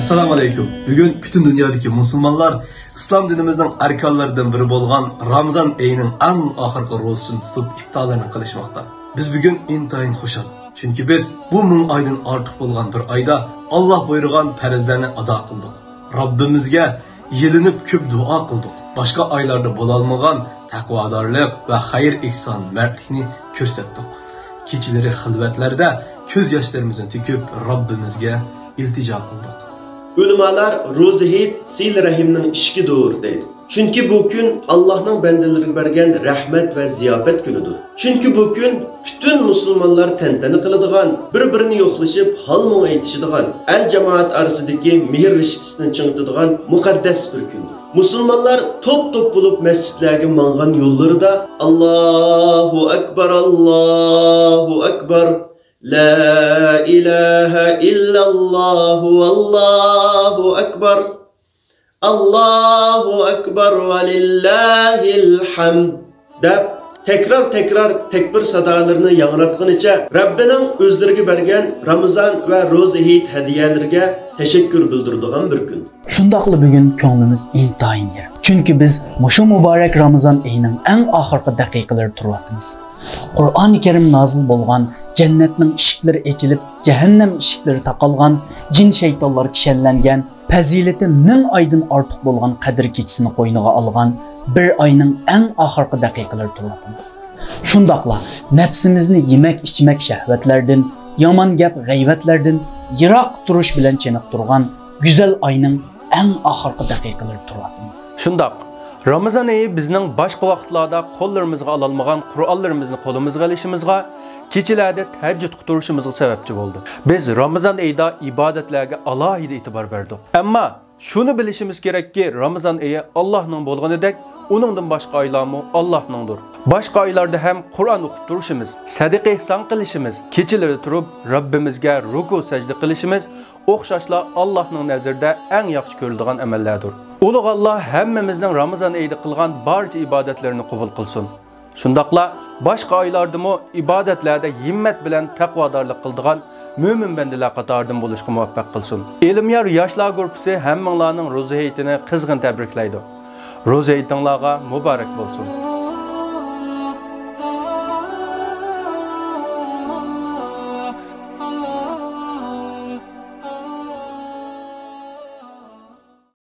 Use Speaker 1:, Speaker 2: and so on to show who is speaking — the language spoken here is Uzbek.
Speaker 1: Assalamu alaykum. Bugün bütün dünyadaki Müslümanlar İslam dinimizden arkanlardan biri bolgan Ramazan ayının en ahırkı rozasını tutup iftarlarını kılışmakta. Biz bugün intayin hoşal. Çünkü biz bu ming aydan artık bolgan bir ayda Allah buyurgan farzlarni ado qildik. Rabbimizga yelinip köp dua qildik. Başka aylarda bolalmagan taqvodorlik ve hayır ihson mardlikni ko'rsatdik. Kechileri xilvatlarda ko'z yoshlarimizni to'kib Rabbimizga iltijo qildik.
Speaker 2: Ulamalar ro'za hit sil rahimning ishki doğru deydi. Çünkü bu gün Allah'ın bendeleriga bergen rahmet ve ziyafet günüdür. Çünkü bu gün bütün Müslümanlar tenteni kılıdığan, birbirini yoxlaşıp hal-muğ aytışıdığan, el cemaat arasındaki mihir riştisini çıngıtıdığan mukaddes bir gündür. Müslümanlar top bulup mescitlerge mangan yolları da Allahu Ekber, Allahu Ekber, La ilahe illallahu, Allahu Ekber, Allahu Ekber ve lillahil hamd deb tekrar tekbir sadalarını yangratgunicha Rabbinin özlerine bergen Ramazan ve roza hit hediyelerine teşekkür bildirdiğin bir gün.
Speaker 3: Şundaqlı bugün ko'nglimiz intayin yer. Çünkü biz mushu mübarek Ramazan ayının en ahırkı dakikaları turvatımız. Qur'on-i Kerim nazil bolgan, cennetning eshikleri açılıp, cehennem eshikleri taqalgan, jin şeytanlar kishanlangan, fazilati ming aydan ortiq bolgan qadr kechisini qo'yniga olgan bir ayning eng oxirgi daqiqalari turvatimiz. Shundaqla nafsimizni yemek-ichmak shahvatlardan, yomon gap g'ayvatlardan yiroq turish bilan cheniq turgan go'zal ayning eng oxirgi daqiqalari turvatimiz.
Speaker 4: Shundaq Ramazan ayı bizning boshqa vaqtlarda qo'llarimizga ololmagan Qur'onlarimizni qo'limizga olishimizga, kechalerde tahajjud turishimizga sababchi bo'ldi. Biz Ramazan ayida ibodatlarga alohida e'tibor berdik. Ammo shuni bilishimiz kerakki, Ramazan ayı Allohning bo'lganidek, uningdan boshqa oylarmi Allohningdir. Boshqa oylarda ham Qur'on o'qib turishimiz, sadaqa ihson qilishimiz, kechalari turib Rabbimizga ruku sajda qilishimiz o'xshashla Allohning nazarida eng yaxshi ko'riladigan amallardir. Ulug' Alloh hammamizning Ramazan oyida qilgan barcha ibodatlarini qabul qilsin. Shundaqla boshqa oylardami ibodatlarda himmat bilan taqvodorlik qildigan mo'min bandalar qatoridan bo'lishga muvaffaq qilsin. Ilmyor yoshlar guruhi hammanglarning ro'za hayitini qizg'in tabriklaydi. Ro'za hayitinglarga muborak bo'lsin.